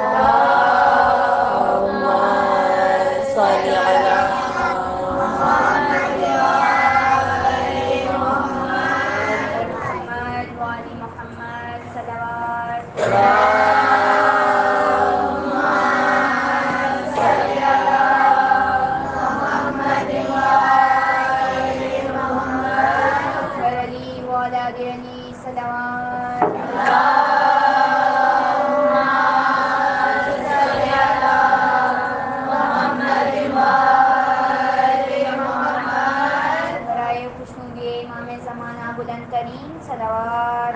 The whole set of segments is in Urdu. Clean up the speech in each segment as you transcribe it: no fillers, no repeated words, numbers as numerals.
اللهم صل على محمد وآل محمد صلوات. وعلي وعلى آل علي صلوات. برائے خوشنودی امام زمانہ بلند ترین صلوات.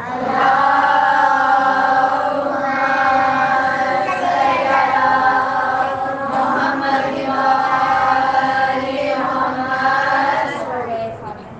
سورہ فاتحہ.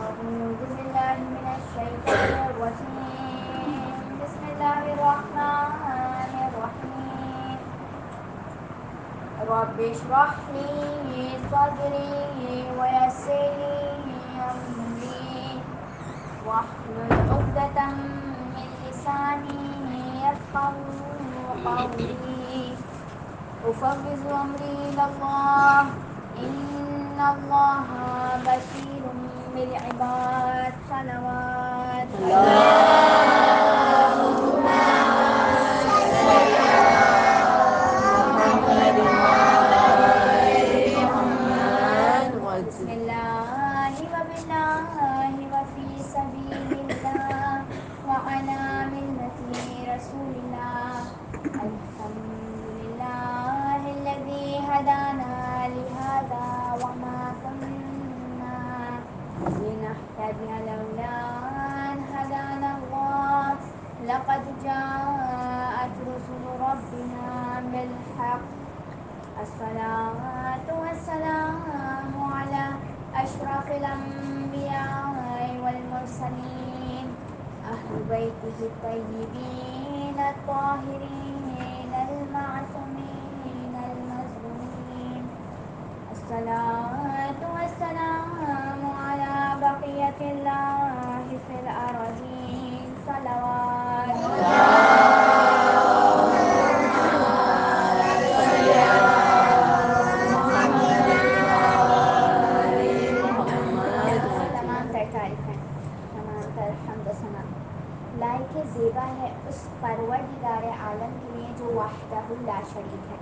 أعوذ بالله من الشيطان الرجيم. بسم الله الرحمن الرحيم. رب اشرح لي صدري ويسر لي أمري واحلل عقدة من لساني يفقهوا قولي. أفوض أمري إلى الله إن الله بصير بالعباد صلوات. بسم الله وبالله وفي سبيل الله وعلى ملة رسول الله. الحمد لله الذي هدانا لهذا وما كنا لنهتدي لولا أن هدانا الله. لقد جاءت رسل ربنا بالحق. الصلاة والسلام على أشرف الأنبياء والمرسلين أهل بيته الطيبين الطاهرين المعصومين المظلومين. الصلاة والسلام على بقية الله في الأرضين صلوات. لائق زیبا ہے اس پروردگار عالم کے لیے جو وحدہ لا شریک ہے.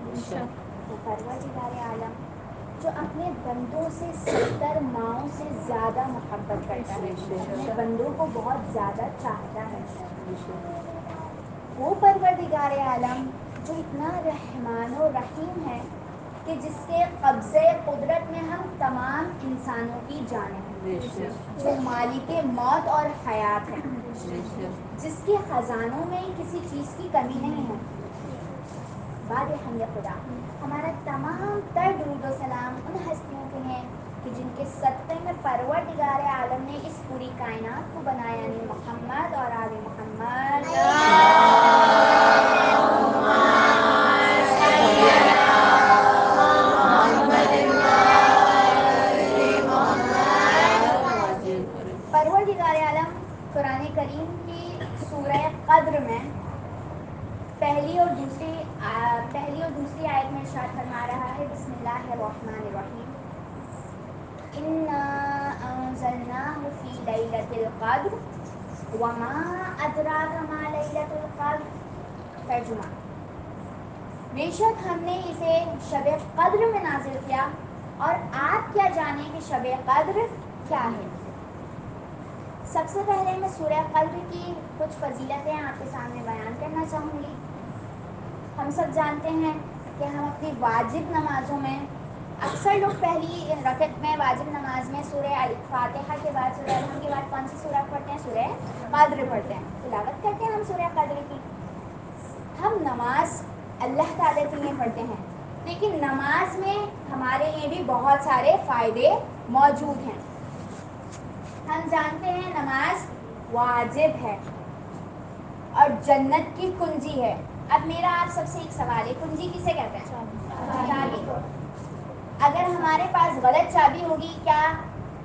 وہ پروردگار عالم جو اپنے بندوں سے 70 ماؤں سے زیادہ محبت کرتا ہے, اپنے بندوں کو بہت زیادہ چاہتا ہے. وہ پروردگار عالم جو اتنا رحمان و رحیم ہے کہ جس کے قبضے قدرت میں ہم تمام انسانوں کی جانیں ہیں, جو مالک موت اور حیات ہے, جس کے خزانوں میں کسی چیز کی کمی نہیں ہے. بعد حمد خدا ہمارا تمام تر درود و سلام ان ہستیوں کے ہیں کہ جن کے صدقے میں پروردگار عالم نے اس پوری کائنات کو بنایا, یعنی محمد اور آل محمد. پروردگار عالم قرآن کریم کی سورہ قدر میں پہلی اور دوسری آیت میں ارشاد فرما رہا ہے. بسم اللہ الرحمن الرحیم. انا انزلناه في ليلة القدر وما ادراک ما لیلۃ القدر. ترجمہ: بے شک ہم نے اسے شب قدر میں نازل کیا, اور آپ کیا جانیں کہ شب قدر کیا ہے. سب سے پہلے میں سورہ قدر کی کچھ فضیلتیں آپ کے سامنے بیان کرنا چاہوں گی. ہم سب جانتے ہیں کہ ہم اپنی واجب نمازوں میں اکثر لوگ پہلی رکعت میں واجب نماز میں سورہ فاتحہ کے بعد سورہ الحمد کے بعد کون سی سورہ پڑھتے ہیں؟ سورہ قدر پڑھتے ہیں، تلاوت کرتے ہیں ہم سورہ قدر کی. ہم نماز اللہ تعالیٰ کے لیے پڑھتے ہیں، لیکن نماز میں ہمارے لیے بھی بہت سارے فائدے موجود ہیں. ہم جانتے ہیں نماز واجب ہے اور جنت کی کنجی ہے. اب میرا آپ سب سے ایک سوال ہے، کنجی کسے کہتے ہیں؟ چابی کو. اگر ہمارے پاس غلط چابی ہوگی کیا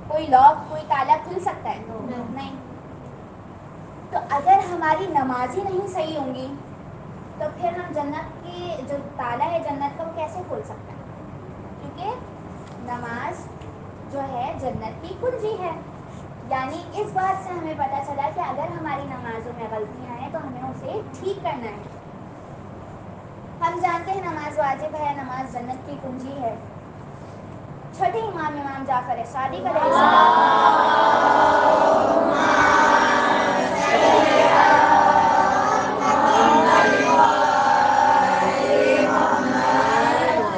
کوئی لاک کوئی تالا کھل سکتا ہے؟ نہیں. تو اگر ہماری نماز ہی نہیں صحیح ہوں گی تو پھر ہم جنت کی جو تالا ہے جنت کا وہ کیسے کھول سکتے ہیں؟ کیونکہ نماز جو ہے جنت کی کنجی ہے. یعنی اس بات سے ہمیں پتہ چلا کہ اگر ہماری نمازوں میں غلطیاں ہیں تو ہمیں اسے ٹھیک کرنا ہے. ہم جانتے ہیں نماز واجب ہے، نماز جنت کی کنجی ہے. چھٹے امام جعفر صادق علیہ السلام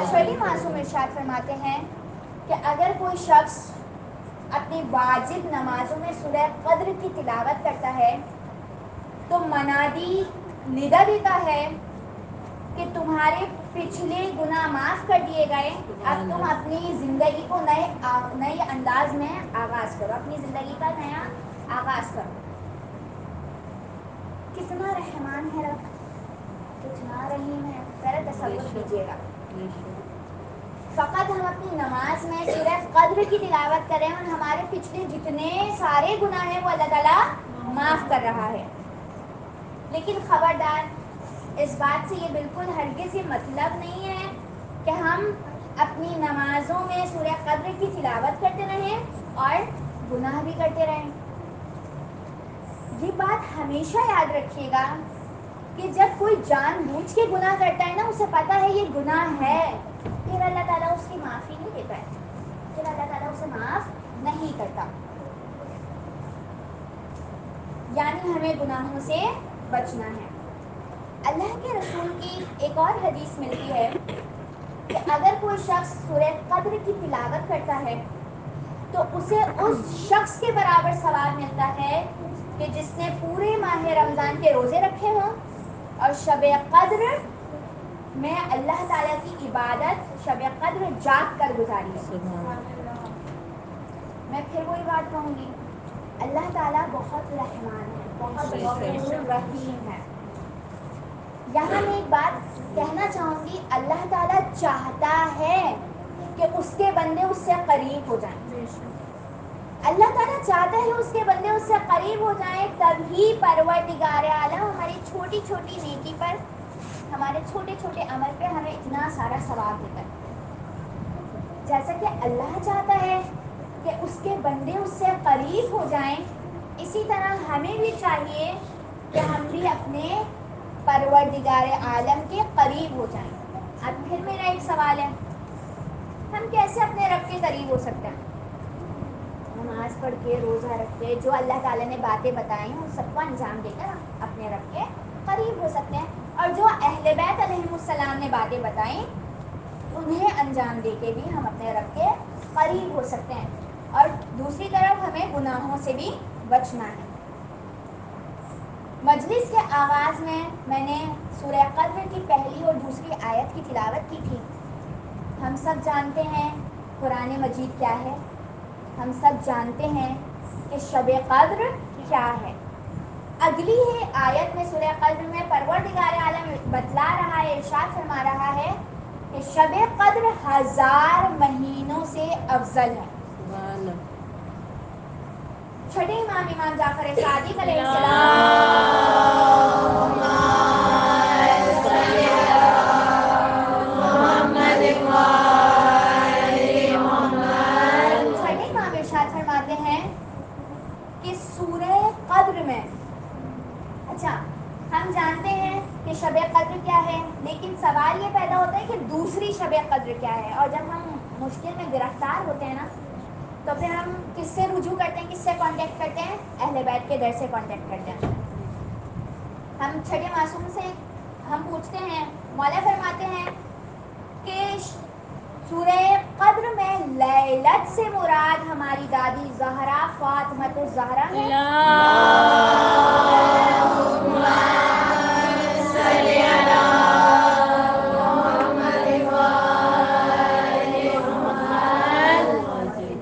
چھٹے معصوم ارشاد فرماتے ہیں کہ اگر کوئی شخص اپنی واجب نمازوں میں سورہ قدر کی تلاوت کرتا ہے تو منادی ندا دیتا ہے کہ تمہارے پچھلے گناہ معاف کر دیے گئے، اب تم اپنی زندگی کو نئے انداز میں آغاز کرو، اپنی زندگی کا نیا آغاز کرو. کتنا رحمان ہے رب، کتنا رحیم ہے، ذرا تصور کیجیے گا. فقط ہم اپنی نماز میں سورہ قدر کی تلاوت کریں اور ہمارے پچھلے جتنے سارے گناہ ہیں وہ اللہ تعالیٰ معاف کر رہا ہے. لیکن خبردار، اس بات سے یہ بالکل ہرگز یہ مطلب نہیں ہے کہ ہم اپنی نمازوں میں سورہ قدر کی تلاوت کرتے رہیں اور گناہ بھی کرتے رہیں. یہ بات ہمیشہ یاد رکھیے گا کہ جب کوئی جان بوجھ کے گناہ کرتا ہے نا، اسے پتا ہے یہ گناہ ہے، پھر اللہ تعالیٰ اس کی معافی نہیں دیتا ہے، پھر اللہ تعالیٰ اسے معاف نہیں کرتا. یعنی ہمیں گناہوں سے بچنا ہے. اللہ کے رسول کی ایک اور حدیث ملتی ہے کہ اگر کوئی شخص سورہ قدر کی تلاوت کرتا ہے تو اسے اس شخص کے برابر ثواب ملتا ہے کہ جس نے پورے ماہ رمضان کے روزے رکھے ہوں اور شب قدر میں اللہ تعالیٰ کی عبادت شب قدر جاگ کر گزاری ہے. میں پھر وہی بات کہوں گی، اللہ تعالیٰ بہت رحمان ہے، بہت غفور رحیم ہے. یہاں میں ایک بات کہنا چاہوں گی، اللہ تعالیٰ چاہتا ہے کہ اس کے بندے اس سے قریب ہو جائیں. اللہ تعالیٰ چاہتا ہے اس کے بندے اس سے قریب ہو جائیں، تبھی پروردگار عالم ہماری چھوٹی چھوٹی نیکی پر، ہمارے چھوٹے چھوٹے عمل پہ ہمیں اتنا سارا ثواب دیتا ہے. جیسا کہ اللہ چاہتا ہے کہ اس کے بندے اس سے قریب ہو جائیں، اسی طرح ہمیں بھی چاہیے کہ ہم بھی اپنے پروردگار عالم کے قریب ہو جائیں. اب پھر میرا ایک سوال ہے، ہم کیسے اپنے رب کے قریب ہو سکتے ہیں؟ نماز پڑھ کے، روزہ رکھ کے، جو اللہ تعالیٰ نے باتیں بتائی ہیں ان سب کو انجام دے کر ہم اپنے رب کے قریب ہو سکتے ہیں، اور جو اہل بیت علیہم السلام نے باتیں بتائیں انہیں انجام دے کے بھی ہم اپنے رب کے قریب ہو سکتے ہیں. اور دوسری طرف ہمیں گناہوں سے بھی بچنا ہے. مجلس کے آغاز میں نے سورہ قدر کی پہلی اور دوسری آیت کی تلاوت کی تھی. ہم سب جانتے ہیں قرآن مجید کیا ہے، ہم سب جانتے ہیں کہ شب قدر کیا ہے. اگلی ہے آیت میں سورہ قدر میں پروردگار عالم بتلا رہا ہے، ارشاد فرما رہا ہے کہ شب قدر 1000 مہینوں سے افضل ہے. چھٹے امام جعفر صادق علیہ چھٹے امام ارشاد فرماتے ہیں کہ سورہ قدر میں، اچھا ہم جانتے ہیں کہ شب قدر کیا ہے، لیکن سوال یہ پیدا ہوتا ہے کہ دوسری شب قدر کیا ہے. اور جب ہم مشکل میں گرفتار ہوتے ہیں نا تو پھر ہم کس سے رجوع کرتے ہیں، کس سے کانٹیکٹ کرتے ہیں؟ اہل بیت کے در سے کانٹیکٹ کرتے ہیں. ہم چھٹے معصوم سے ہم پوچھتے ہیں، مولا فرماتے ہیں کہ سورہ قدر میں لیلت سے مراد ہماری دادی زہرا فاطمۃ الزہرا ہے.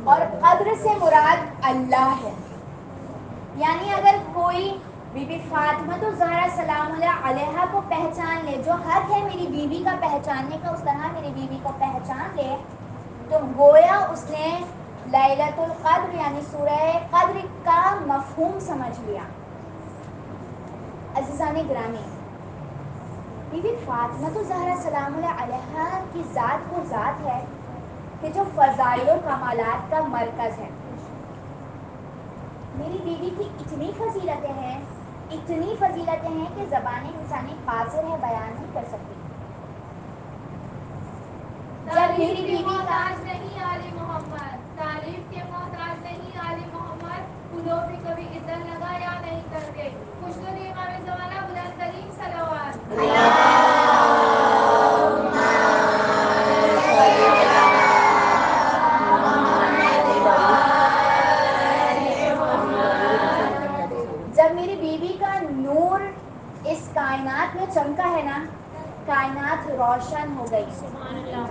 اور قدر سے مراد اللہ ہے. یعنی اگر کوئی بی بی فاطمۃ الزہرا سلام اللہ علیہا کو پہچان لے، جو حق ہے میری بیوی کا پہچاننے کا اس طرح میری بیوی کو پہچان لے، تو گویا اس نے لیلۃ القدر یعنی سورہ قدر کا مفہوم سمجھ لیا. عزیزان گرامی، بی بی فاطمۃ الزہرا سلام اللہ علیہا کی ذات وہ ذات ہے کہ جو فضائل و کمالات کا مرکز ہے. میری بیوی کی اتنی فضیلتیں ہیں کہ زبان انسانی قاصر ہے، بیان نہیں کر سکتی. جب میری بیوی محتاج نہیں آل محمد، تعریف کے محتاج نہیں آل محمد، خودوں بھی کبھی ادھر لگا یا نہیں کرتے. خوش تو نہیں امام زمانہ بلند ترین صلوات. جب میری بیوی کا نور اس کائنات میں چمکا ہے نا، کائنات روشن ہو گئی.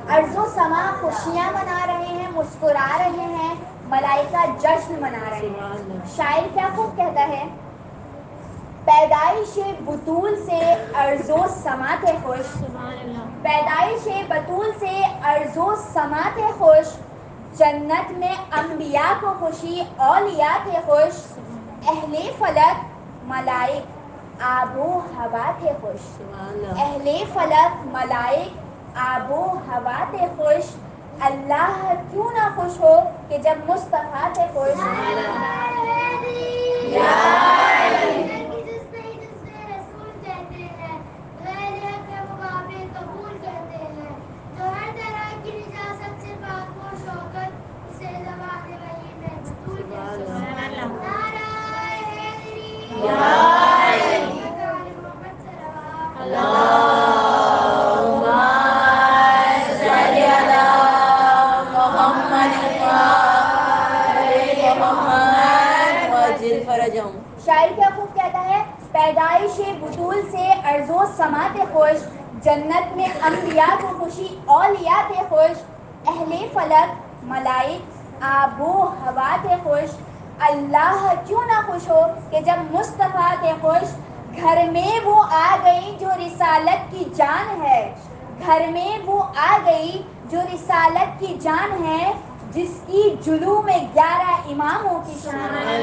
ارض و سما خوشیاں منا رہے ہیں، مسکرا رہے ہیں، ملائکہ جشن منا رہے ہیں. شاعر کیا خوب کہتا ہے، پیدائش بطول سے ارض و سما تھے خوش، پیدائش بطول سے ارض و سما تھے خوش، جنت میں انبیاء کو خوشی اولیاء تھے خوش، اہل فلک ملائک آب و ہوا تھے خوش، اہل فلک ملائک آب و ہوا تھے خوش. اللہ کیوں نہ خوش ہو کہ جب مصطفیٰ تھے خوش. شاعر کیا خوب کہتا ہے، پیدائش بطول سے ارض و سما تھے خوش، جنت میں انبیاء کو خوشی اولیاء تھے خوش، اہل فلک ملائک آب و ہوا تھے خوش. اللہ کیوں نہ خوش ہو کہ جب مصطفیٰ تھے خوش. گھر میں وہ آ گئی جو رسالت کی جان ہے، گھر میں وہ آ گئی جو رسالت کی جان ہے، جس کی جلوہ میں 11 اماموں کی شان ہے.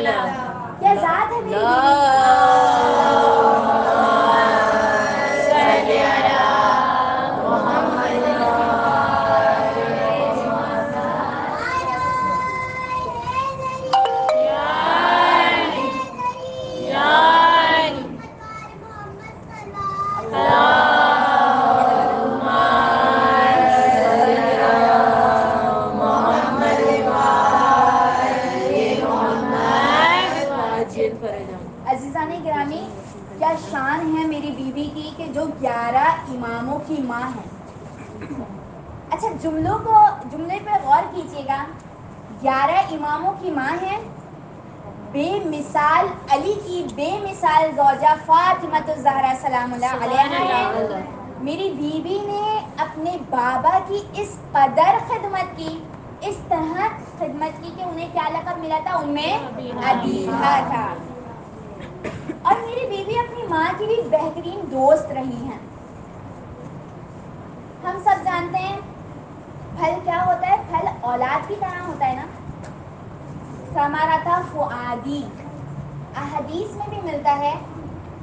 کیا ذات ہے میری عزیزان گرامی، کیا شان ہے میری بیوی کی کہ جو 11 اماموں کی ماں ہے. اچھا جملے پہ غور کیجیے گا. 11 اماموں کی ماں ہے، بے مثال علی کی بے مثال زوجہ فاطمۃ الزہرا سلام اللہ علیہا ہے. میری بیوی نے اپنے بابا کی اس قدر خدمت کی، اس طرح خدمت کی کہ انہیں کیا لقب ملا تھا، ام ابیہا تھا. اور میری بیوی اپنی ماں کی بھی بہترین دوست رہی ہیں. ہم سب جانتے ہیں پھل کیا ہوتا ہے، پھل اولاد کی طرح ہوتا ہے نا. ثمرۃ فؤادی، احادیث میں بھی ملتا ہے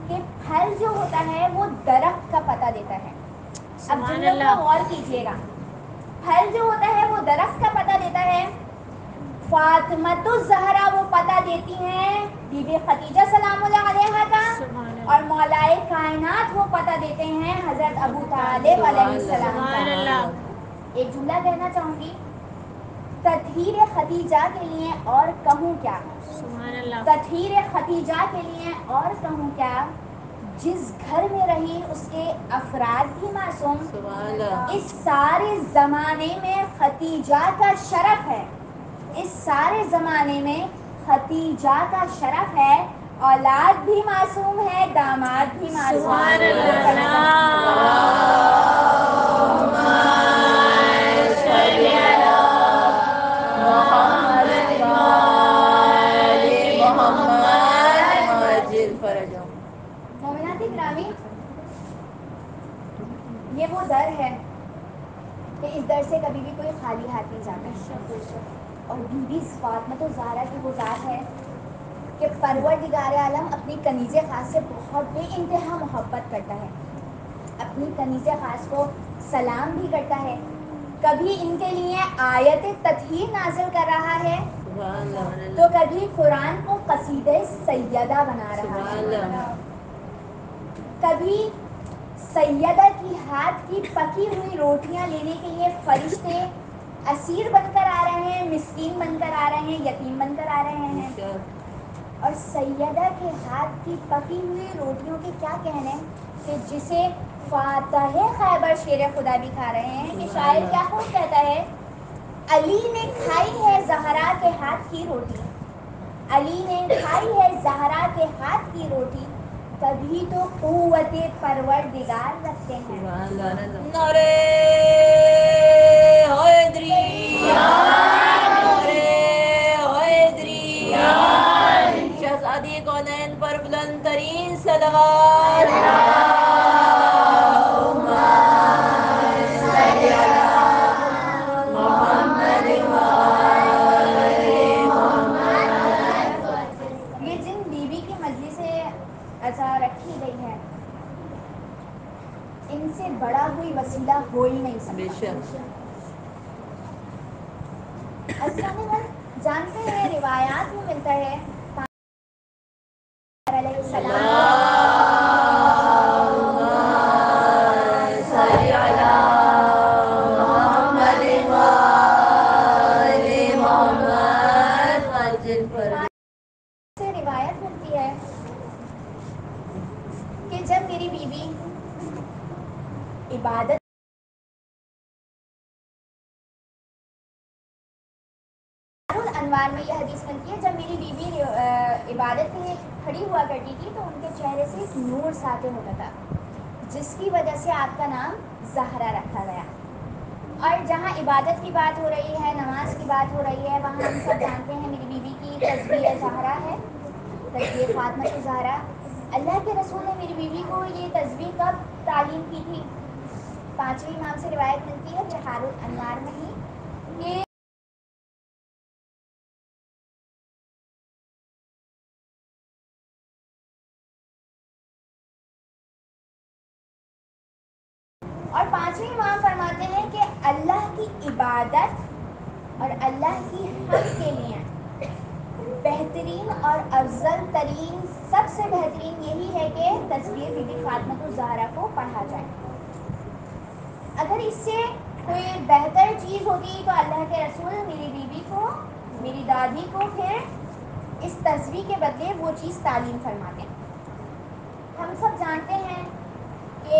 کہ پھل جو ہوتا ہے وہ درخت کا پتہ دیتا ہے. اب جملوں کو غور کیجیے گا، پھل جو ہوتا ہے وہ درخت کا پتہ دیتا ہے. فاطمۃ الزہرا وہ پتہ دیتی ہیں بی بی خدیجہ سلام اللہ علیہا کا، اور مولائے کائنات وہ پتہ دیتے ہیں حضرت ابو طالب علیہ السلام کا. ایک جملہ کہنا چاہوں گی، تطہیر خدیجہ کے لیے اور کہوں کیا، تطہیر خدیجہ کے لیے اور کہوں کیا، جس گھر میں رہی اس کے افراد بھی معصوم. سبحان اللہ. اس سارے زمانے میں ختیجہ کا شرف ہے, اس سارے زمانے میں ختیجہ کا شرف ہے. اولاد بھی معصوم ہے, داماد بھی معصوم سبحان ہے. مومنات گرامی, یہ وہ در ہے کہ اس در سے کبھی بھی کوئی خالی ہاتھ نہیں جاتا. اور بی بی فاطمہ الزہرا کی وہ ذات ہے کہ پروردگار عالم اپنی کنیز خاص سے بہت بے انتہا محبت کرتا ہے. اپنی کنیز خاص کو سلام بھی کرتا ہے. کبھی ان کے لیے آیت تطہیر نازل کر رہا ہے تو کبھی قرآن کو قصیدہ سیدہ بنا رہا ہے. کبھی سیدہ کی ہاتھ کی پکی ہوئی روٹیاں لینے کے لیے فرشتے اسیر بن کر آ رہے ہیں, مسکین بن کر آ رہے ہیں, یتیم بن کر آ رہے ہیں. اور سیدہ کے ہاتھ کی پکی ہوئی روٹیوں کے کیا کہنے کہ جسے فاتح خیبر شیر خدا بھی کھا رہے ہیں. کہ شاعر کیا خوب کہتا ہے, علی نے کھائی ہے زہرا کے ہاتھ کی روٹی, علی نے کھائی ہے زہرا کے ہاتھ کی روٹی, تبھی تو قوت پروردگار رکھتے ہیں. نعرہ حیدری, نعرہ حیدری, شہزادی کونین پر بلند ترین صلوات. یہ جن بیوی کی مجلس عزا رکھی گئی ہے, ان سے بڑا کوئی وسیلہ ہو ہی نہیں سکتا. جانتے ہیں روایات میں ملتا ہے علیہ السلام سے روایت ملتی ہے کہ جب میری بیوی عبادت انوار میں یہ حدیث ملتی ہے, جب میری بیوی عبادت کے لیے کھڑی ہوا کرتی تھی تو ان کے چہرے سے ایک نور ساطع ہوتا تھا, جس کی وجہ سے آپ کا نام زہرا رکھا گیا. اور جہاں عبادت کی بات ہو رہی ہے, نماز کی بات ہو رہی ہے, وہاں ہم سب جانتے ہیں میری بیوی کی تسبیح زہرا ہے, تسبیح فاطمہ الزہرا. اللہ کے رسول نے میری بیوی کو یہ تسبیح کب تعلیم کی تھی؟ 5ویں امام سے روایت ملتی ہے بحار الانوار میں ہی کہ اور 5ویں امام فرماتے ہیں کہ اللہ کی عبادت اور اللہ کی حمد کے لیے بہترین اور افضل ترین, سب سے بہترین یہی ہے کہ تسبیح بی بی فاطمہ الزہرا کو پڑھا جائے. اگر اس سے کوئی بہتر چیز ہوتی تو اللہ کے رسول میری بیوی کو, میری دادی کو پھر اس تسبیح کے بدلے وہ چیز تعلیم فرماتے ہیں. ہم سب جانتے ہیں کہ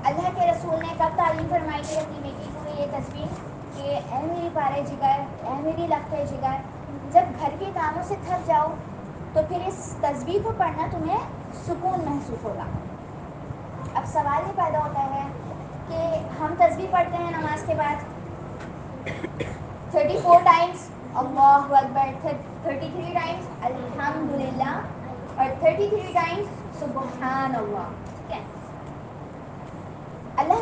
اللہ کے رسول نے کب تعلیم فرمائی تھی اپنی بیٹی کو یہ تسبیح کہ اے میری پارے جگر, اے میری لختے جگر, جب گھر کے کاموں سے تھک جاؤ تو پھر اس تسبیح کو پڑھنا تمہیں سکون محسوس ہوگا. اب سوال یہ پیدا ہوتا ہے کہ ہم تسبیح پڑھتے ہیں نماز کے بعد 34 ٹائمز اللہ اکبر, 33 ٹائمز الحمدللہ, اور 33 ٹائمز سبحان اللہ. ٹھیک ہے, اللہ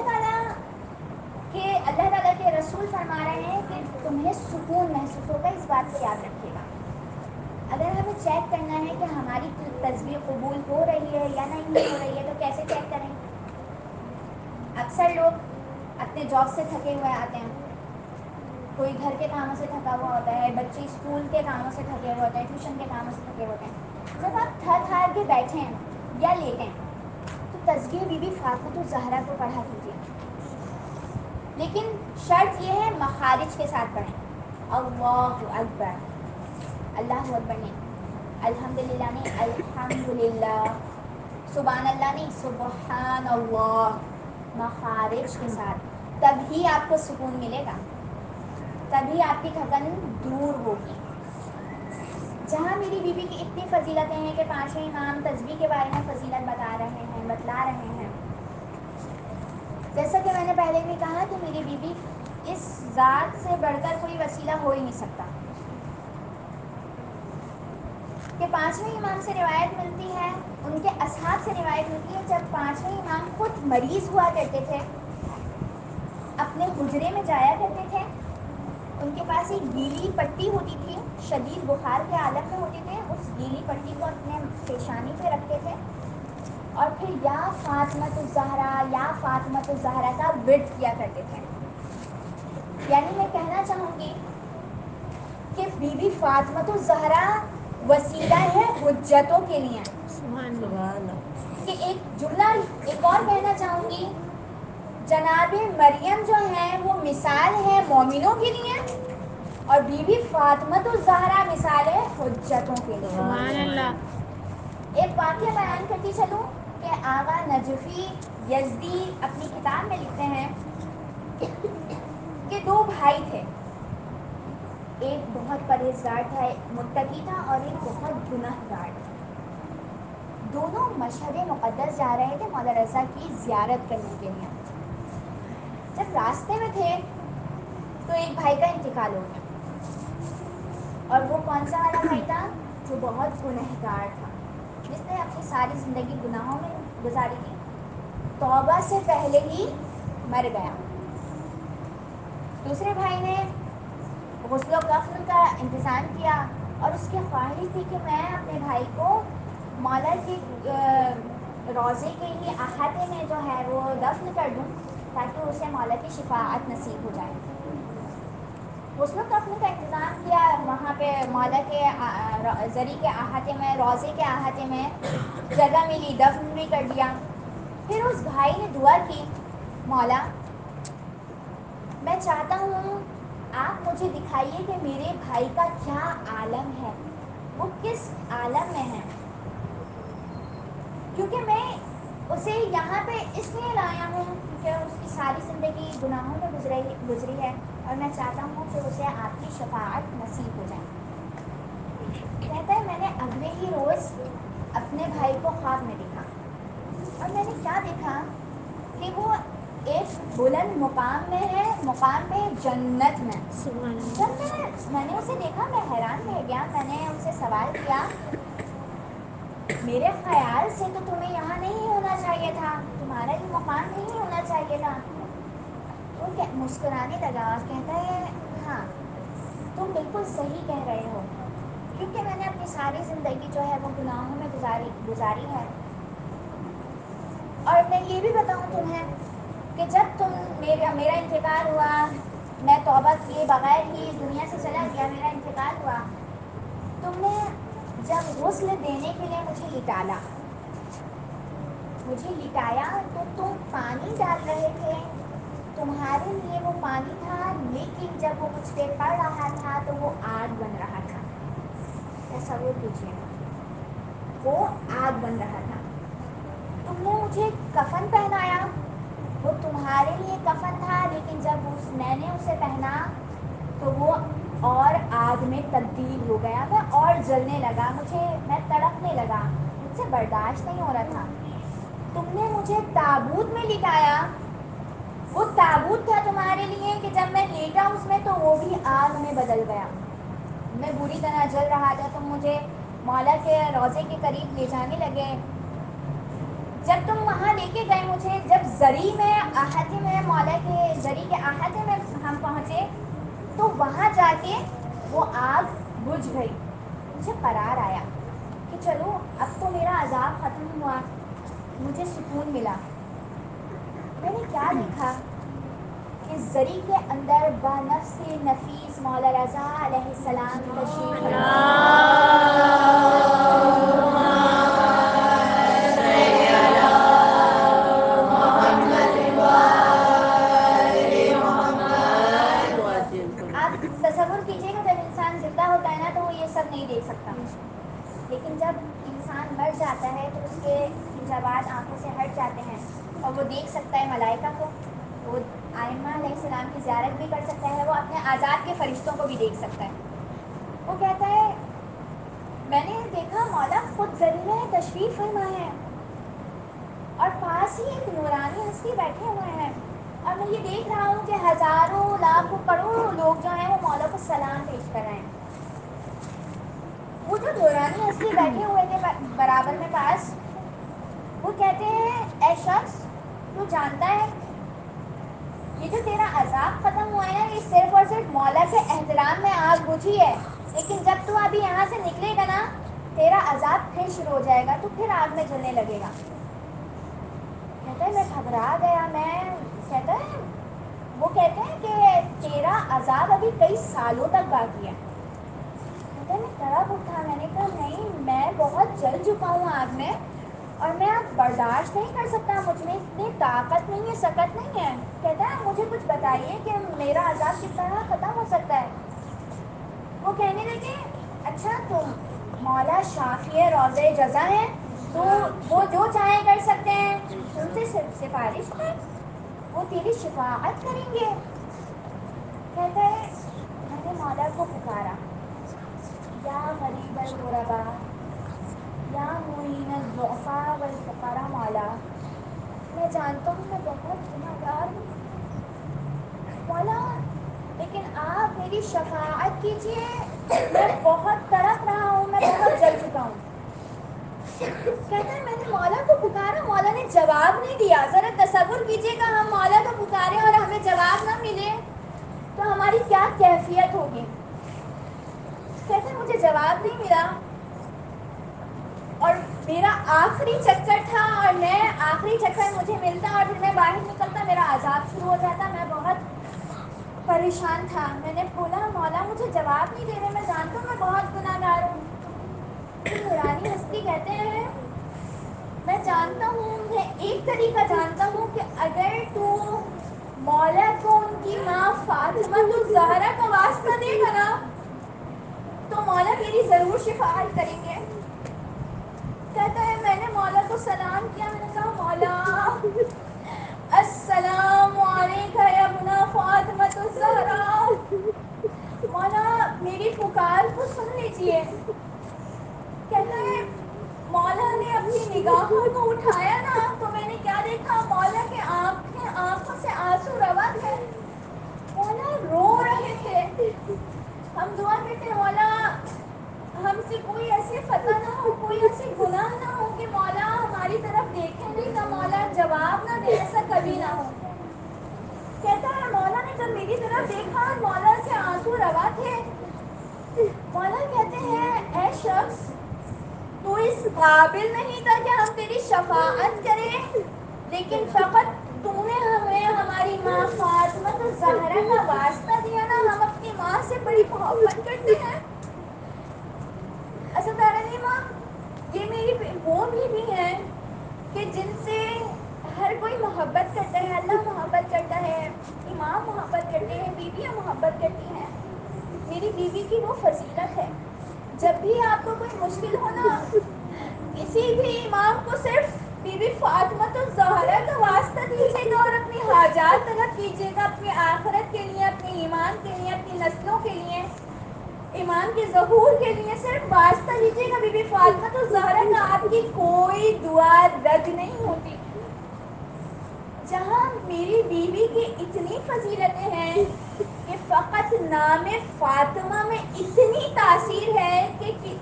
تعالیٰ کے رسول فرما رہے ہیں کہ تمہیں سکون محسوس ہوگا. اس بات کو یاد رکھیے گا. اگر ہمیں چیک کرنا ہے کہ ہماری تسبیح قبول ہو رہی ہے یا نہیں ہو رہی ہے تو کیسے چیک کریں؟ اکثر لوگ اپنے جاب سے تھکے ہوئے آتے ہیں, کوئی گھر کے کاموں سے تھکا ہوا ہوتا ہے, بچے اسکول کے کاموں سے تھکے ہوئے ہوتے ہیں, ٹیوشن کے کاموں سے تھکے ہوتے ہیں. جب آپ تھک ہار کے بیٹھے ہیں یا لیٹے ہیں تو تسبیح بی بی فاطمہ الزہرا کو پڑھا کیجیے, لیکن شرط یہ ہے مخارج کے ساتھ پڑھیں. اللہ اکبر, اللہ اکبر نہیں, الحمدللہ نہیں, الحمدللہ. سبحان اللہ نہیں، سبحان اللہ مخارج کے ساتھ، تبھی آپ کو سکون ملے گا، تبھی آپ کی تھکن دور ہوگی۔ جہاں میری بیوی کی اتنی فضیلتیں ہیں کہ پانچویں امام تسبیح کے بارے میں فضیلت بتا رہے ہیں، بتلا رہے ہیں، جیسا کہ میں نے پہلے بھی کہا کہ میری بیوی اس ذات سے بڑھ کر کوئی وسیلہ ہو ہی نہیں سکتا، کہ پانچویں امام سے روایت ملتی ہے، ان کے اصحاب سے روایت ملتی ہے، جب پانچویں امام خود مریض ہوا کرتے تھے، اپنے حجرے میں جایا کرتے تھے، ان کے پاس ایک گیلی پٹی ہوتی تھی، شدید بخار کے عالم میں ہوتے تھے، اس گیلی پٹی کو اپنے پیشانی پہ رکھتے تھے اور پھر یا فاطمۃ الزہرا یا فاطمۃ الزہرا کا ورد کیا کرتے تھے۔ یعنی میں کہنا چاہوں گی کہ بی بی فاطمۃ الزہرا وسیلہ ہے حجتوں کے لیے، سبحان اللہ۔ کہ ایک جملہ ایک اور کہنا چاہوں گی، جناب مریم جو ہیں وہ مثال ہے مومنوں کے لیے، اور بی بی فاطمۃ الزہرا مثال ہے حجتوں کے لیے۔ سبحان اللہ۔ ایک واقعہ بیان کرتی چلوں کہ آغا نجفی یزدی اپنی کتاب میں لکھتے ہیں کہ دو بھائی تھے، ایک بہت پرہیزگار تھا، متقی تھا، اور ایک بہت گنہگار تھا۔ دونوں مشہد مقدس جا رہے تھے مولا رضا کی زیارت کرنے کے لیے۔ جب راستے میں تھے تو ایک بھائی کا انتقال ہو گیا، اور وہ کون سا والا بھائی تھا؟ جو بہت گنہگار تھا، جس نے اپنی ساری زندگی گناہوں میں گزاری تھی، توبہ سے پہلے ہی مر گیا۔ دوسرے بھائی نے غسل و کفن کا انتظام کیا، اور اس کی خواہش تھی کہ میں اپنے بھائی کو مولا کے روضے کے ہی احاطے میں جو ہے وہ دفن کر دوں تاکہ اسے مولا کی شفاعت نصیب ہو جائے۔ غسل و کفن کا انتظام کیا، وہاں پہ مولا کے زری کے احاطے میں، روضے کے احاطے میں جگہ ملی، دفن بھی کر دیا۔ پھر اس بھائی نے دعا کی، مولا میں چاہتا ہوں آپ مجھے دکھائیے کہ میرے بھائی کا کیا عالم ہے، وہ کس عالم میں ہے، کیونکہ میں اسے یہاں پہ اس لیے لایا ہوں کیونکہ اس کی ساری زندگی گناہوں میں گزری ہے، اور میں چاہتا ہوں کہ اسے آپ کی شفاعت نصیب ہو جائے۔ کہتا ہے میں نے اگلے ہی روز اپنے بھائی کو خواب میں دیکھا، اور میں نے کیا دیکھا کہ وہ ایک بلند مقام میں ہے، مقام پہ جنت میں۔ سبحان اللہ۔ جب میں نے اسے دیکھا میں حیران رہ گیا، میں نے ان سے سوال کیا، میرے خیال سے تو تمہیں یہاں نہیں ہونا چاہیے تھا، تمہارا یہ مقام نہیں ہونا چاہیے تھا۔ وہ مسکرانے لگا اور کہتا ہے ہاں تم بالکل صحیح کہہ رہے ہو، کیونکہ میں نے اپنی ساری زندگی جو ہے وہ گناہوں میں گزاری ہے۔ اور میں یہ بھی بتاؤں تمہیں کہ جب میرا انتقال ہوا، میں توبہ کیے بغیر ہی دنیا سے چلا گیا، میرا انتقال ہوا، تم نے جب غسل دینے کے لیے مجھے لٹایا تو تم پانی ڈال رہے تھے، تمہارے لیے وہ پانی تھا، لیکن جب وہ مجھ پہ پڑ رہا تھا تو وہ آگ بن رہا تھا۔ تصور کیجیے، وہ آگ بن رہا تھا۔ تم نے مجھے کفن پہنایا، وہ تمہارے لیے کفن تھا، لیکن جب میں نے اسے پہنا تو وہ اور آگ میں تبدیل ہو گیا، میں اور جلنے لگا، میں تڑپنے لگا، مجھ سے برداشت نہیں ہو رہا تھا۔ تم نے مجھے تابوت میں لٹایا، وہ تابوت تھا تمہارے لیے کہ جب میں لیٹا اس میں تو وہ بھی آگ میں بدل گیا، میں بری طرح جل رہا تھا، تم مجھے مولا کے روضے کے قریب لے جانے لگے، جب تم وہاں لے کے گئے مجھے، جب زری میں احاطے میں مولا کے زری کے احاطے میں ہم پہنچے تو وہاں جا کے وہ آگ بجھ گئی، مجھے قرار آیا کہ چلو اب تو میرا عذاب ختم ہوا، مجھے سکون ملا۔ میں نے کیا دیکھا کہ زری کے اندر بنفس نفیس مولا رضا علیہ السلام تشریف آپ تصور کیجیے گا جب انسان زندہ ہوتا ہے نا تو وہ یہ سب نہیں دیکھ سکتا، لیکن جب انسان مر جاتا ہے تو اس کے جواد آنکھوں سے ہٹ جاتے ہیں اور وہ دیکھ سکتا ہے ملائکہ کو، وہ آئمہ علیہ السلام کی زیارت بھی کر سکتا ہے، وہ اپنے آزاد کے فرشتوں کو بھی دیکھ سکتا ہے۔ وہ کہتا ہے میں نے دیکھا مولا خود ذریعہ تشریف فرما ہے اور پاس ہی ایک نورانی ہستی بیٹھے ہوئے ہیں، اور میں یہ دیکھ رہا ہوں کہ ہزاروں لاکھوں کروڑوں لوگ جو ہیں وہ مولا کو سلام پیش کر رہے ہیں۔ وہ جو نورانی ہستی بیٹھے ہوئے تھے برابر میں پاس، وہ کہتے ہیں اے شخص تو جانتا ہے یہ جو تیرا عذاب ختم ہوا ہے نا، یہ صرف اور صرف مولا کے احترام میں آگ بجھی ہے، لیکن جب تو ابھی یہاں سے نکلے گا نا تیرا عذاب پھر شروع ہو جائے گا، تو پھر آگ میں جلنے لگے گا۔ کہتا ہے میں گھبرا گیا، کہتا ہے وہ کہتے ہیں کہ تیرا عذاب ابھی کئی سالوں تک باقی ہے۔ کہتا ہے میں تڑپ اٹھا، میں نے کہا نہیں میں بہت جل چکا ہوں آگ میں اور میں اب برداشت نہیں کر سکتا، مجھ میں اتنی طاقت نہیں ہے، سکت نہیں ہے۔ کہتا ہے مجھے کچھ بتائیے کہ میرا عذاب کس طرح ختم ہو سکتا ہے۔ وہ کہنے لگے اچھا تم مولا شافی روضہ جزا ہے تو وہ جو چاہے کر سکتے ہیں، ان سے سفارش کر، وہ تیری شفاعت کریں گے۔ کہتا ہے میں نے مولا کو پکارا یا غریب الغربا یا معین الضعفاء والفقراء، مولا میں جانتا ہوں میں بہت گناہ گار ہوں مولا، لیکن آپ میری شفاعت کیجیے، میں بہت تڑپ رہا ہوں، میں بہت جل چکا ہوں۔ کہتا ہے میں نے مولا کو پکارا، مولا نے جواب نہیں دیا۔ ذرا تصور کیجیے گا ہم مولا کو پکارے اور ہمیں جواب نہ ملے تو ہماری کیا کیفیت ہوگی۔ کہتا ہے مجھے جواب نہیں ملا اور میرا آخری چکر تھا، اور میں آخری چکر مجھے ملتا اور پھر میں باہر نکلتا، میرا عذاب شروع ہو جاتا، میں بہت پریشان تھا۔ میں نے بولا مولا مجھے جواب نہیں دے رہے، میں جانتا ہوں میں بہت گناہ گار ہوں۔ تو نورانی ہستی کہتے ہیں میں جانتا ہوں، میں ایک طریقہ جانتا ہوں کہ اگر تو مولا کو ان کی ماں فاطمہ الزہرا کا واسطہ دے گا نا تو مولا میری ضرور شفاعت کریں گے۔ کہتا ہے میں نے مولا کو سلام کیا، میں نے کہا مولا السلام علیکہ یا ابن فاطمہ الزہرا، مولا میری پکار کو سن لیجیے۔ کہتا ہے مولا نے اپنی نگاہوں کو اٹھایا نا تو میں نے کیا دیکھا، مولا کے آنکھوں سے آنسو روا تھے، مولا رو رہے تھے۔ ہم دعا کرتے مولا ہم سے کوئی ایسے خطا نہ ہو، کوئی ایسے گناہ نہ ہو کہ مولا ہماری طرف دیکھے نہیں تو مولا جواب نہ دے، ایسا کبھی نہ ہو۔ کہتا ہے مولا نے جب میری طرف دیکھا، مولا سے آنسو روا تھے۔ مولا کہتے ہیں اے شخص تو اس قابل نہیں تھا کہ ہم تیری شفاعت کریں، لیکن فقط تو نے ہمیں ہماری ماں فاطمہ الزہرا کا واسطہ دیا نا، ہم اپنی ماں سے بڑی محبت کرتے ہیں۔ ماں یہ میری وہ بیوی ہیں کہ جن سے ہر کوئی محبت کرتا ہے، اللہ محبت کرتا ہے، امام محبت کرتے ہیں، بیویاں محبت کرتی ہیں۔ میری بیوی کی وہ فضیلت ہے، جب بھی آپ کو کوئی مشکل ہو نا کسی بھی امام کو صرف بی بی فاطمہ الزہرا کا واسطہ دیجیے گا اور اپنی حاجات طلب کیجیے گا، اپنی آخرت کے لیے، اپنے ایمان کے لیے، اپنی نسلوں کے لیے، ایمان کے ظہور کے لیے صرف واسطہ دیجیے گا بی بی فاطمہ الزہرا کا، آپ کی کوئی دعا رد نہیں ہوتی۔ جہاں میری بیوی کی اتنی فضیلتیں ہیں کہ فقط نام فاطمہ میں اتنی تاثیر ہے کہ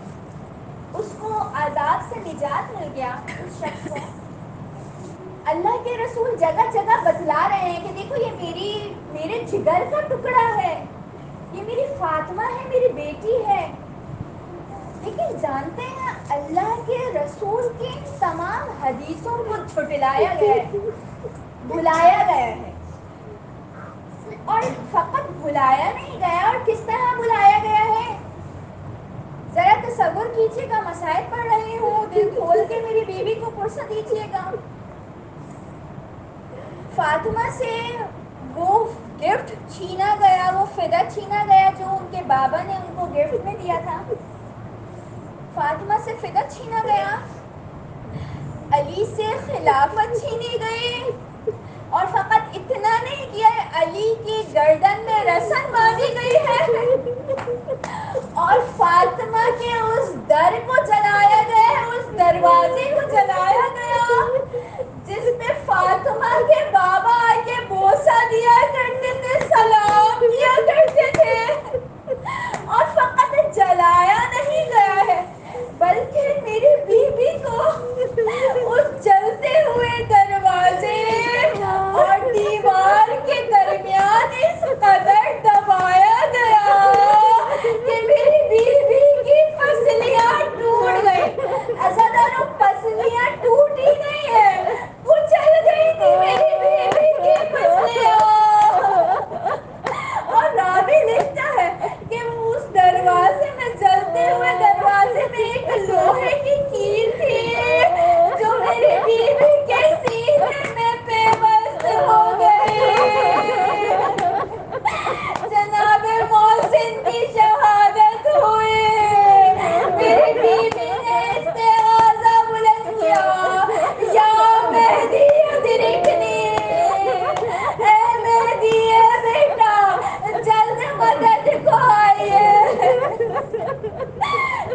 اس کو عذاب سے نجات مل گیا، اس شخص کو اللہ کے رسول جگہ جگہ بتلا رہے ہیں کہ دیکھو یہ میرے جگر کا ٹکڑا ہے، یہ میری فاطمہ ہے، میری بیٹی ہے۔ لیکن جانتے ہیں اللہ کے رسول کی تمام حدیثوں کو جھٹلایا گیا ہے، بھلایا گیا ہے، اور فقط بھلایا نہیں گیا، اور کس طرح بھلایا گیا ہے ذرا تصور کیجیے گا۔ مسائل پڑھ رہی ہوں، دل کھول کے میری بیوی کو پرسہ دیجیے گا۔ فاطمہ سے وہ گفٹ چھینا گیا، وہ فدا چھینا گیا جو ان کے بابا نے ان کو گفٹ میں دیا تھا، فاطمہ سے فدا چھینا گیا۔ علی سے خلافت چھینی گئی، اور فقط اتنا نہیں کیا، علی کی گردن میں رسن باندھی گئی ہے، اور فاطمہ کے اس در کو جلایا گیا ہے، اس دروازے کو جلایا گیا جس پہ فاطمہ کے بابا آ کے بوسہ دیا کرتے تھے، سلام کیا کرتے تھے، اور فقط جلایا نہیں گیا ہے بلکہ میری بیوی کو اس جلتے ہوئے دروازے اور دیوار کے درمیان اس قدر دبایا گیا کہ میری بیوی کی پسلیاں ٹوٹ گئی۔ عزاداروں، پسلیاں ٹوٹی نہیں ہے، کچل گئی تھی میری بیوی کی پسلیاں۔ اور راوی لکھتا ہے کہ اس دروازے میں، جلتے ہوئے دروازے میں ایک لوہے کی کیل تھی جو میری بیوی کے سینے میں پیوست ہو گئی۔ جناب محسن کی شہادت ہوئی، میری بیوی نے استغاثہ بلند کیا، یا مہدی ادرکنی، اے مہدی بیٹا جلد مدد کو آئیے۔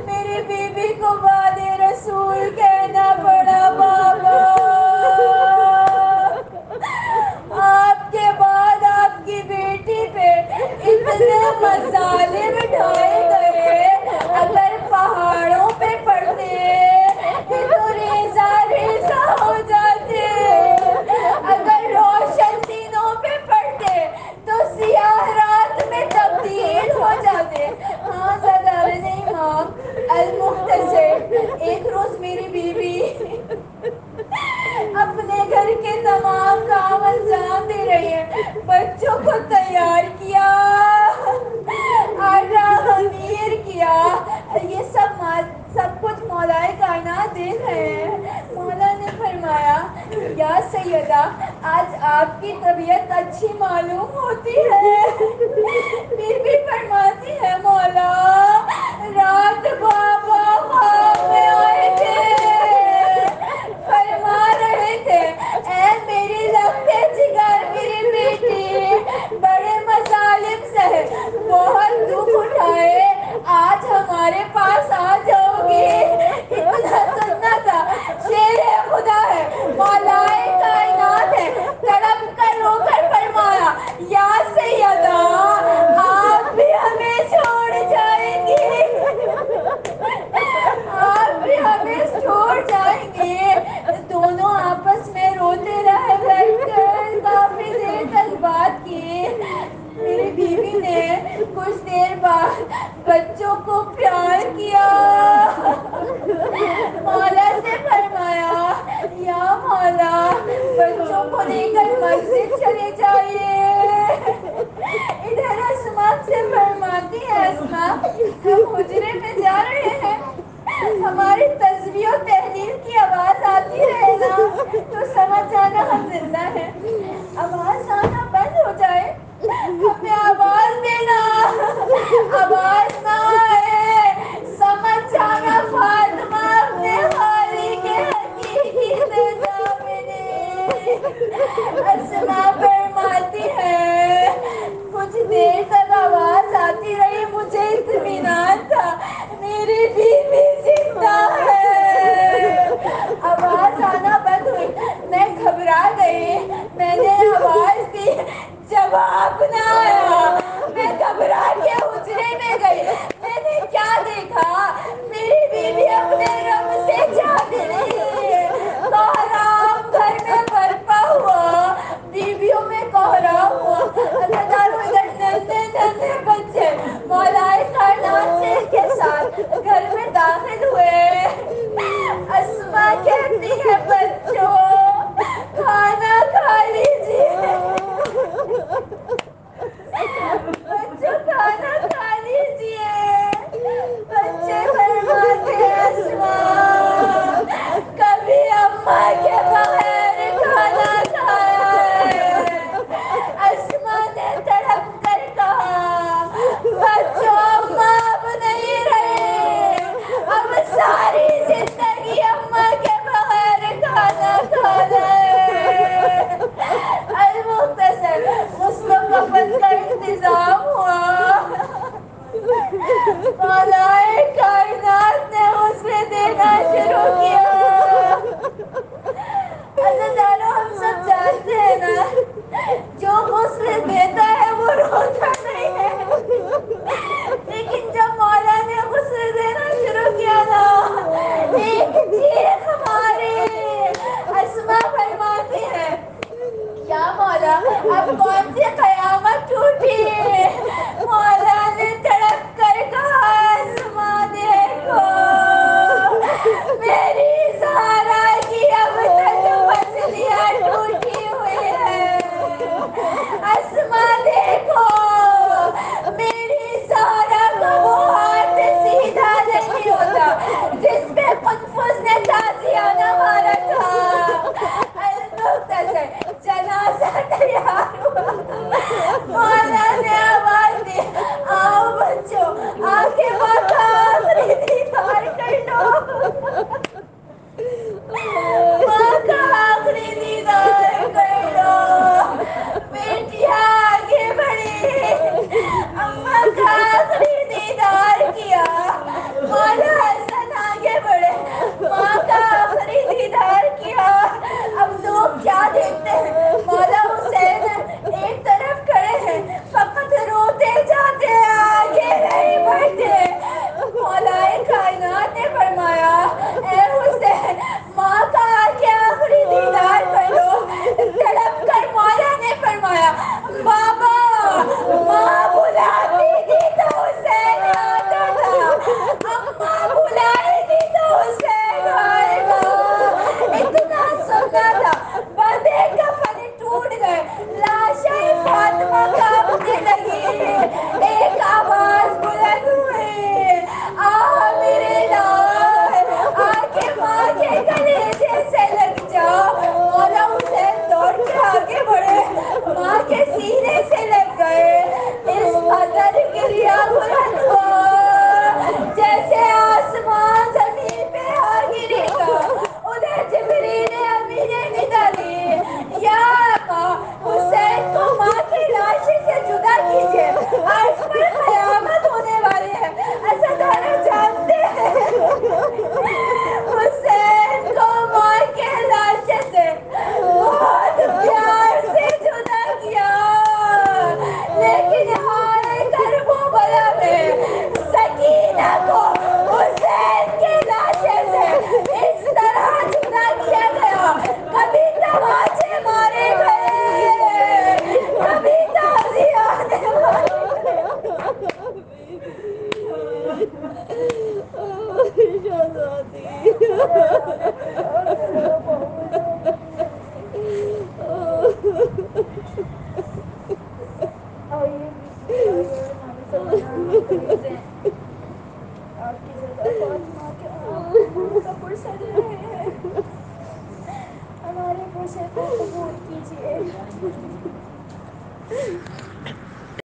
میری بیوی کو بعد رسول کہنا پڑا، بابا آپ کے بعد آپ کی بیٹی پہ اتنے مظالم ڈھائے گئے، اگر پہاڑوں پہ پڑتے تو ریزہ ریزہ ہو جاتے، اگر روشن دنوں پہ پڑتے تو سیاہ رات میں تبدیل ہو جاتے۔ ہاں صدر امام المختصر، ایک روز میری بیوی اپنے گھر کے تمام کام انجام دے رہی ہے، بچوں کو تیار کیا، آٹا خمیر کیا، یہ سب کچھ مولائے کائنات دیکھ رہے ہیں۔ مولا نے فرمایا، یا سیدہ آج آپ کی طبیعت اچھی معلوم ہوتی ہے۔ بی بی فرماتی ہے، مولا رات بابا خواب میں آئے تھے، فرما رہے تھے، اے میری لگتے جگر میری بیٹی، بڑے مظالم سے بہت دکھ اٹھائے، آج ہمارے پاس آ جاؤ گی۔ اتنا سننا تھا، شیر خدا ہے، مولائے کائنات ہے، تڑپ کر رو کر فرمایا، یا سیدہ آپ بھی ہمیں چھوڑ جائیں گی، آپ بھی ہمیں چھوڑ جائیں گے۔ دونوں آپس میں روتے رہے، بیٹھ کر کافی دیر تک بات کی۔ میری بیوی نے کچھ دیر بعد بچوں کو پیار کیا، مولا سے فرمایا، یا مولا بچوں کو لے کر مسجد چلے جائیے۔ ادھر اسماء سے فرماتی ہے، اسماء ہم حجرے میں جا رہے ہیں، ہماری تسبیح و تحلیل کی آواز آتی رہے نا تو سمجھ جانا ہم زندہ ہیں، آواز آنا بند ہو جائے ہمیں آواز دینا، آواز نہ آئے سمجھ جانا فاطمہ اپنے خالی کے حقیقی سے جا ملی۔ اسماء فرماتی ہے، کچھ دیر تک آواز آتی رہی، مجھے اطمینان تھا میری بیوی زندہ ہے۔ آواز آنا بند ہوئی، میں گھبرا گئی، میں نے آواز دی، جواب نہ آیا، میں گھبرا کے حجرے میں گئی، میں نے کیا دیکھا، میری بیوی اپنے رب سے جا ملی، کوہرام گھر میں برپا ہوا، بیویوں میں کوہرام ہوا، عزاداروں ادھر ننھے ننھے بچے مولائے کائنات کے ساتھ گھر میں داخل ہوئے۔ اسماء کہتی ہے، بچوں کھانا کھا مولا اب کون سی قیامت ٹوٹی؟ مولا نے تڑپ کر کہا آسماں دیکھو میری زہرا کی اب تک پسلیاں ٹوٹی ہوئی ہے، آسماں دیکھو میری زہرا کا وہ ہاتھ سیدھا نہیں ہوتا جس پہ قنفذ نے تازیانہ مارا تھا۔ المختصر جنازہ تیار ہوا، مولا نے آواز دی آؤ بچوں آ کے ماں کا آخری دیدار کر لو، ماں کا آخری دیدار کر لو۔ بیٹیاں آگے بڑھی، اماں کا آخری دیدار کیا، مولا حسن آگے بڑھے، ماں کا آخری دیدار کیا۔ اب لوگ کیا دیکھتے ہیں؟ مولا حسین ایک طرف کھڑے ہیں فقط روتے جاتے ہیں، آگے نہیں بڑھتے۔ مولا کائنات نے فرمایا اے حسین ماں کا آگے آخری دیدار کر لو۔ تڑپ کر مولا نے فرمایا بابا ماں بلاتی تھی تو حسین آتا تھا، اماں بلائے گی تو حسین آئے گا۔ اتنا سننا تھا بندے کفن ٹوٹ گئے، لاشیں فاطمہ کانپنے لگی، ایک آواز بلند ہوئی آہ میرے لال آ کے ماں کے کلیجے سے لگ جا۔ مولا حسین دوڑ کے آگے بڑھے، ماں کے سینے سے لگ گئے، اس قدر گریا بلند ہوا جیسے آسمان زمین پہ آ گرے گا۔ ادھر جبریل امین نے ندا دی یا آقا حسین کو ماں کی لاش سے جدا کیجئے، عرش پر قیامت ہونے والی ہے۔ اسدالہ جانتے ہیں حسین کو ماں کے لاش سے بہت پیار سے جدا کیا، لیکن ہائے کربلا میں سکینہ کو حسین کے لاش سے اس طرح جدا کیا گیا، کبھی تماچے مارے گئے، کبھی تعزیانے مارے گئے۔ آپ کی جگہ فاطمہ کے آنکھوں کا پرسر رہے ہیں، ہمارے پرسر کو قبول کیجیے۔